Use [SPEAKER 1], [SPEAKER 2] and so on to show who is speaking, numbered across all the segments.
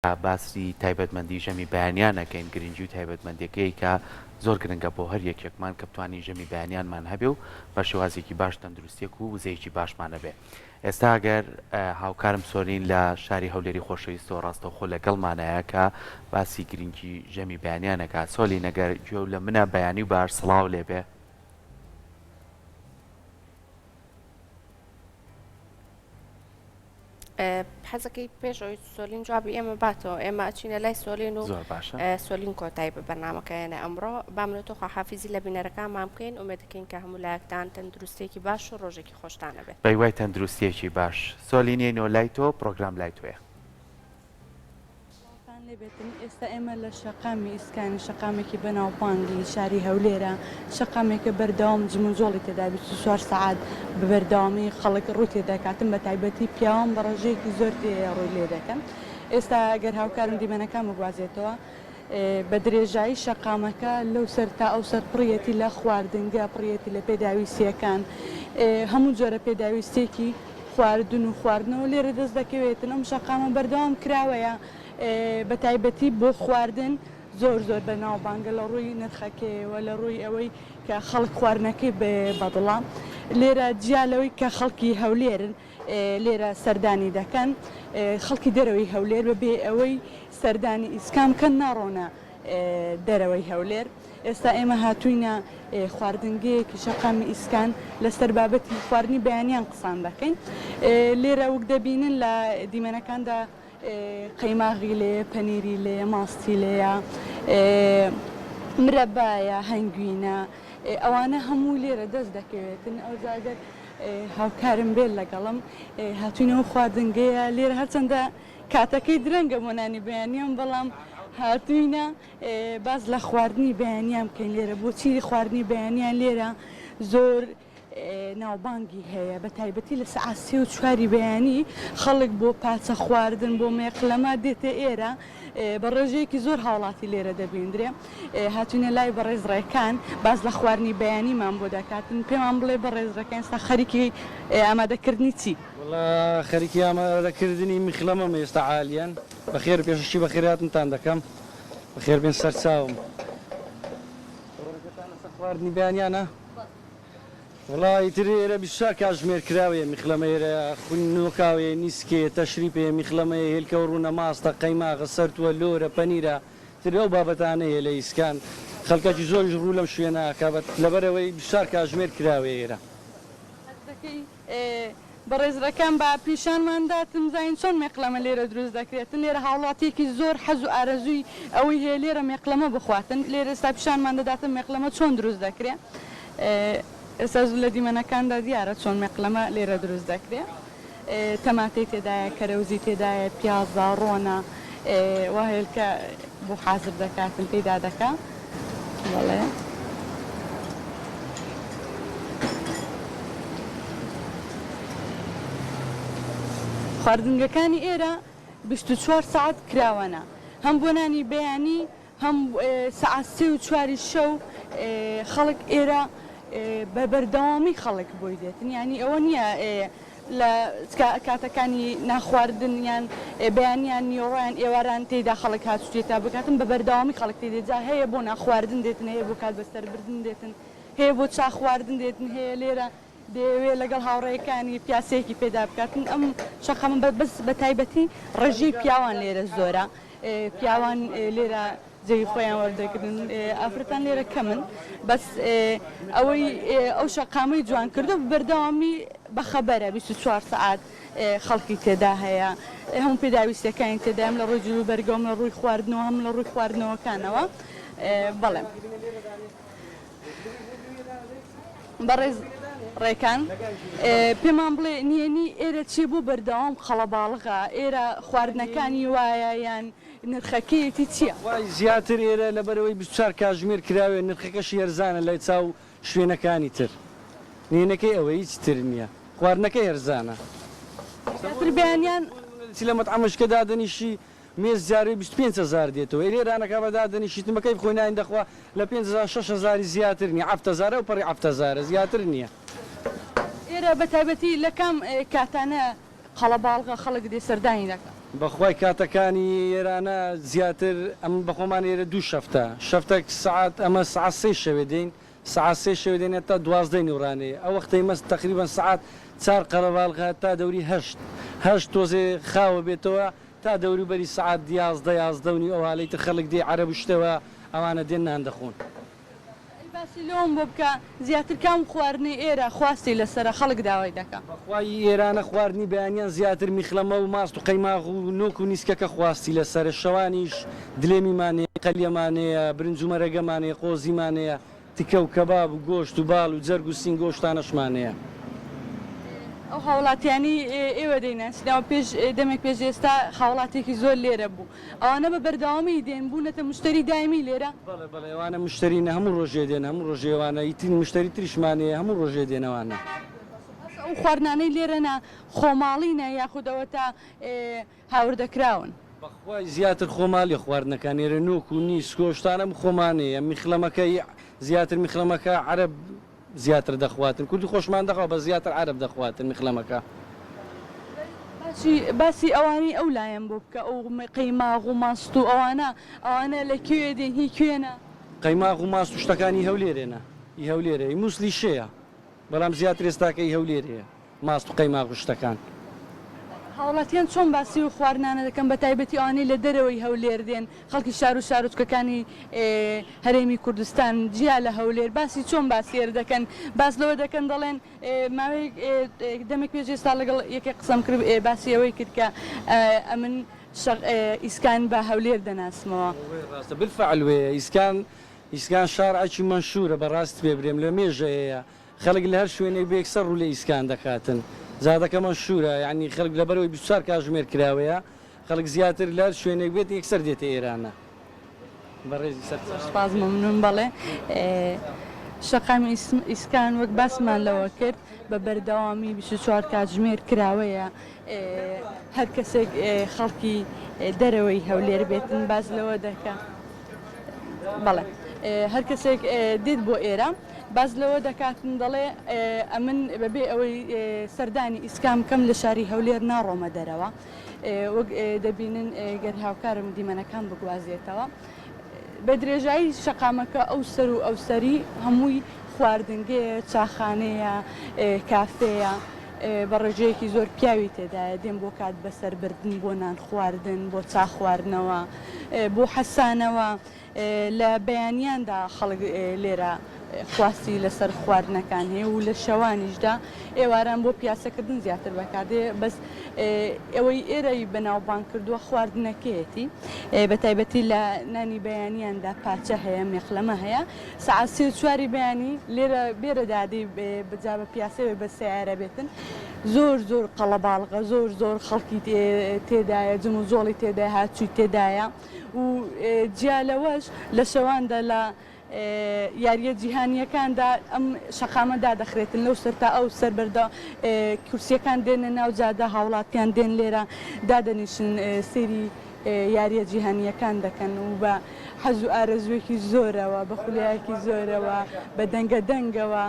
[SPEAKER 1] باسی تایبەتمەندی ژەمی بەیانیانەکەین گرنگی و تایبەتمەندیەکەی کە زۆر گرنگە بۆ هەر یەکێکمان کە بتوانین ژەمی بەیانیانمان هەبێ و بە شێوازێکی باش تەندروستیەک و وزەیەکی باشمانە بێ. ئێستا ئەگەر هاوکارم سۆرین لە شاری هەولێری خۆشەویستە و ڕاستەوخۆ لەگەڵمانەیە کە باسی گرنگی ژەمی بەیانیانەکە. سۆلی نەگەر گوێ لە منە بەیانی و باش سڵاو لێبێ.
[SPEAKER 2] حەزەکەی پێشەوەی سۆلین جوابی ئێمە باتەوە ئێمە ئەچینە لای سۆلین و
[SPEAKER 1] زۆر باشە
[SPEAKER 2] سۆلین کۆتایی بە بەرنامەکەیانە ئەمڕۆ بامنێتەوە خواحافیزی لە بینەرەکانمان بکەین ومێدەکەین کە هەموو لایەکتان تەندروستێکی باش و ڕۆژێکی خۆشتانە بێت.
[SPEAKER 1] بەیوای تەندروستیەکی باش. سۆلینێنەوە لای تۆ پرۆگرام لای توێ.
[SPEAKER 3] بێتن ئێستا ئێمە لە شەقامی ئیسکانی شەقامێکی بەناوبانگی شاری هەولێرە شەقامێکە بەردەوام جمنجۆڵی تێدا 24 سعات بە بەردەوامی خەڵک ڕووی تێدەکاتن بە تایبەتی پیاوان بە ڕێژەیەکی زۆر ڕووی لێ دەکەن. ئێستا ئەگەر هاوکارم دیمەنەکان بگوازێتەوە بە درێژایی شەقامەکە لەو سەر تا ئەو سەر پڕیەتی لە خواردنگە پڕیەتی لە پێداویستیەکان هەموو جۆرە پێداویستێکی خواردن و خواردنەوە لێرە دەست دەکەوێتن. ئەم شەقامە بەردەوام کراوەیە بە تایبەتی بۆ خواردن زۆر زۆر بەناوبانگە لە ڕووی نرخەکەیەوە لە ڕووی ئەوەی کە خەڵک خواردنەکەی بەدڵام لێرە جیالەوەی کە خەڵکی هەولێرن لێرە سەردانی دەکەن خەڵکی دەرەوەی هەولێر بەبێ ئەوەی سەردانی ئیسکام کە ناڕۆنە دەرەوەی هەولێر. ئێستا ئێمە هاتووینە خواردنگەیەکی شەقامی ئیسکان لەسەر بابەتی خواردنی بەیانیان قسان دەکەین. لێرە وەک دەبینن لە دیمەنەکاندا قەیماغی لێ پەنیری لێ ماستی لێیە مرەبایە هەنگوینە ئەوانە هەموو لێرە دەست دەکەوێتن. ئەو زاگەر هاوکارم بێت لەگەڵم هاتوینەوە خواردنگەیە لێرە هەرچەندە کاتەکەی درەنگە بۆنانی بەیانیان بەڵام هاتوینە باز لە خواردنی بەیانیان بکەین لێرە بۆچی خواردنی بەیانیان لێرە زۆر ناوبانگی هەیە بە تایبەتی لە سەعات 3 بەیانی خەڵک بۆ پاچە خواردن بۆ مێقلەما دێتە ئێرە بە ڕێژەیەکی زۆر هاوڵاتی لێرە دەبیندرێ. هاتوونە لای بەڕێزڕێکان باز لە خواردنی بەیانیمان بۆ دەکاتن پێمان بڵێ بەڕێزڕەکان ئێستا خەریکی ئامادەکردنی چی؟
[SPEAKER 4] خەریکی ئامادەکردنی میخلەمەم ئێستا عالیان بەخێر پێششی بەخێراتتان دەکەم بەخێر بێن سەرچاوم خواردنی بەیانیانە وڵی تر ئێرە بیشتر کاتژمێر کراوەیە میخلەمەێرە خوێننەوەکاوێ نیسکێ تەشریپێ میخلەمەیە هێلکە و ڕوونە ماستە قەیماغە سەرتووە لۆرە پەنیرە تر ئەو بابەتانەیە لە ئیسکان خەڵکەکی زۆریش ڕوو لەم شوێنەکە لەبەرەوەی بیشتر کاتژمێر کراوێ ئێرە.
[SPEAKER 3] بەڕێزەکان بە پیشانمانداتم زین چۆن مێقلەمە لێرە دروست دەکرێتن لێرە هاوڵاتێکی زۆر حەز و ئارەزووی ئەوەی هەیە لێرە مێقلەمە بخواتن لێرە ئێستا پیشانماندەداتن مێقلەمە چۆن دروست دەکرێت. ئێستا زوو لە دیمەنەکاندا دیارە چۆن مێقلەمە لێرە دروست دەکرێت تەماتەی تێدایە کەرەوزی تێدایە پیازە ڕۆنە وهێلکە بۆ حازر دەکاتن پێدا دەکا بەڵێ خواردنگەکانی ئێرە 24 سعات کراوەنە هەم بۆ نانی بەیانی هەم سعات 3 شەو خەڵک ئێرە بە بەردەوامی خەڵک بۆی دێتن ینی ئەوە نییە لە کاتەکانی ناخواردن یان بەیانیان نیۆڕیان ئێواران تێدا خەڵک هاتوێتتا بکاتن بە بەردەوامی خەڵک تێدێجا هەیە بۆ ناخواردن دێتن هەیە بۆ کات بەسەربردن دێتن هەیە بۆ چاخواردن دێتن هەیە لێرە دەوێت لەگەڵ هاوڕێیەکانی پیاسەیەکی پێدا بکاتن. ئەم شەقەمە بەس بە تایبەتی ڕێژەی پیاوان لێرە زۆرە پیاوان لێرە جێی خۆیان وەردەگرن ئافرەتان لێرە کەمن بەس ئەوەی ئەو شەقامەی جوان کردو بەردەوامی بەخەبەرە 24 سعات خەڵکی تێدا هەیە هەموو پێداویستەکانی تێدایم لە ڕۆی جلو بەرگەوم لە ڕووی خواردنەوە هەم لە ڕووی خواردنەوەکانەوە بەڵێم بەڕێز ڕێکان پێمان بڵێ نیێنی ئێرە چی بوو بەردەوام خەڵەباڵغا ئێرە خواردنەکانی وایە یان نرخەکەیەتی چییە؟
[SPEAKER 4] وای زیاتر ئێرە لەبەرەوەی 24 کاتژمێر کراوێ نرخەکەشی هەرزانە لای چاو شوێنەکانی تر نێنەکەی ئەوە هیچ تر نییە خواردنەکەی هەرزانە
[SPEAKER 3] بەیانیان
[SPEAKER 4] لە مەتعەمەشکە دادەنیشی مێز جارێ 25,000 دێتەوە ئێرانەکە بە دادەنیشی تمەکەی خۆینان دەخوا لە 5,000 زیاتر نییە 7,000 و پەڕی 7,000 زیاتر نییە.
[SPEAKER 3] ئێرە بە تایبەتی لە کام کاتانە قەڵەباڵغا خەڵک دێ سەردانی دەکات
[SPEAKER 4] بەخوای کاتەکانی ئێرانە زیاتر ئەم بەخۆمان ئێرە دوو شەفتە سعات ئەمە سعات سێ شەوێ دەین سعات سێ شەوێ دێن تا 12 نێورانەیە ئەو وەختەی مەست تقریبان سعات 4 قەرەباڵغا تا دەوری هەشت تۆزێ خاوە بێتەوە تا دەوری بەری سعات 11 ئەو هاڵیتر خەڵک دێ عەرەب شتەوە ئەوانە دێن نان دەخۆن.
[SPEAKER 3] باسی لەوم بۆ بکە زیاتر کام خواردنی ئێرە خواستی لەسرە خەڵک داوای دەکە.
[SPEAKER 4] بەخوای ئێرانە خواردنی بەیانیان زیاتر میخلەمە و ماست و قەیماغ و نۆک و نیسکەکە خواستی لەسرە شەوانیش دلێمیمانەیە قەلیەمانەیە برنج و مەرەگەمانەیە قۆزیمانەیە تکە و کەباب و گۆشت و باڵ و جەرگ و سینگ گۆشتانەشمانەیە.
[SPEAKER 3] ئەو هاوڵاتیانی ئێوە دەیناسیەوە پێش دەمێک پێش ئێستا هاوڵاتێکی زۆر لێرە بوو ئەوانە بە بەردەوامی دێن بوونەتە مشتری دایمی لێرە
[SPEAKER 4] بەڵێ ئەوانە مشترینە هەموو ڕۆژێ دێن هەموو ڕۆژێوانە ئیتین مشتری تریشمانەیە هەموو ڕۆژێ دێنەوانە.
[SPEAKER 3] ئەو خواردنانەی لێرەنا خۆماڵینە یاخودەوە تا هاوردەکراون.
[SPEAKER 4] بەخوای زیاتر خۆماڵی خواردنەکان ئێرە نۆک و نیست گۆشتانم خۆمانەیە میخلەمەکەی زیاتر میخلەمەکە عەرەب زیاتر دەخواتن کوردی خۆشمان دەخوا بە زیاتر عەرەب دەخواتن میخلەمەکە.
[SPEAKER 3] باسی ئەوانی ئەو لایەن بۆ بکە ئەو قەیماغ و ماست و ئەوانە لەکوێ دێن هی کوێنە
[SPEAKER 4] قەیماغ و ماست و شتەکانی هەولێرێنە هەولێرە موسلی شەیە بەڵام زیاتر ئێستاکەی هەولێرەیە ماست و قەیماغ و شتەکان.
[SPEAKER 3] هاوڵاتیان چۆن باسی و خواردنانە دەکەن بە تایبەتی ئەوانەی لە دەرەوەی هەولێر دێن خەڵکی شار و شارۆچکەکانی هەرێمی کوردستان جیا لە هەولێر باسی چۆن باسیێر دەکەن باس لەوە دەکەن دەڵێن ماوەی دەمێک پێش ئێستا لەگەڵ یەکێک قسەم کرد باسی ئەوەی کرد کە ئەمن ئیسکان بە هەولێر دەناسمەوە.
[SPEAKER 4] ڕاستە بالفعل وێ ئیسکان شارعێکی مەشهورە بەڕاستی پێ برێم لە مێژەیە خەڵک لە هەر شوێنێک بێکسەر ڕوو لە ئیسکان دەکاتن. زادەکە مەشهورە یعنی خەڵک لەبەرەوەی 24 کاتژمێر کراوەیە خەڵک زیاتر لە هەر شوێنێک بێت یەکسەر دێتە ئێرانە. بەڕێزی
[SPEAKER 3] سەرپاس مەمنون بەڵێ شەقامی ئیسکان وەک باسمان لەوە کرد بە بەردەوامی 24 کاتژمێر کراوەیە هەر کەسێک خەڵکی دەرەوەی هەولێر بێتن باز لەوە دەکە بەڵێ هەر کەسێک دێت بۆ ئێرە باز لەوە دەکاتن دەڵێ ئەمن بەبێ ئەوەی سەردانی ئیسکام کەم لە شاری هەولێر ناڕۆمە دەرەوە وەک دەبینن گەر هاوکارم دیمەنەکان بگوازێتەوە بە درێژایی شەقامەکە ئەو سەر و ئەو سەری هەمووی خواردنگەیە چاخانەیە کافەیە بە ڕێژەیەکی زۆر پیاوی تێدایە دێن بۆ کات بەسەربردن بۆ نان خواردن بۆ چا خواردنەوە بۆ حەسانەوە لە بەیانیاندا خەڵک لێرە خواستی لەسەر خواردنەکان هەیە و لە شەوانیشدا ئێواران بۆ پیاسەکردن زیاتر بەکاردێ بەس ئەوەی ئێرەی بەناوبان کردووە خواردنەکەیەتی بە تایبەتی لە نانی بەیانیاندا پاچە هەیە مێخلەمە هەیە سەعات 3-4 بەیانی لێرە بێرەدادی بجا بە پیاسەوێ بە سیارە بێتن زۆر قەڵەباڵغە زۆر خەڵکی تێدایە جم و زۆڵی تێدای هاتووی تێدایە و جیا لەوەش لە شەواندا لە یاریە جیهانیەکاندا ئەم شەقامەدا دەخرێتن لەو سەر تا ئەو سەربەردا کورسیەکان دێنە ناو جادا هاوڵاتیان دێن لێرە دادەنیشن سێری یاریە جیهانیەکان دەکەن و بە حەز و ئارەزوێکی زۆرەوە بە خولایەکی زۆرەوە بە دەنگەوە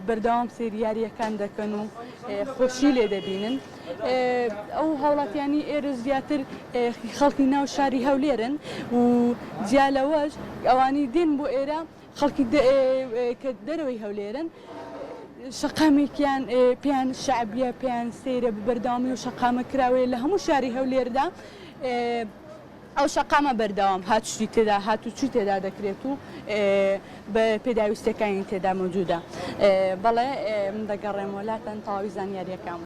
[SPEAKER 3] بەردەوام سێری یاریەکان دەکەن و خۆشی لێ دەبینن. ئەو هاوڵاتیانی ئێرە زیاتر خەڵکی ناو شاری هەولێرن و جیالەوەش ئەوانی دێن بۆ ئێرە خەڵکی کە دەرەوەی هەولێرن شەقامێکیان پێیان شعبیە پێیان سێرە بەردەوامی و شەقامە کراوەیە لە هەموو شاری هەولێردا ئەو شەقامە بەردەوام هاتوچی تێدا هاتوچی تێدا دەکرێت و بە پێداویستەکانی تێدا مەوجودە بەڵێ دەگەڕێمەوە لاتەن تەواوی زانیاریەکەم.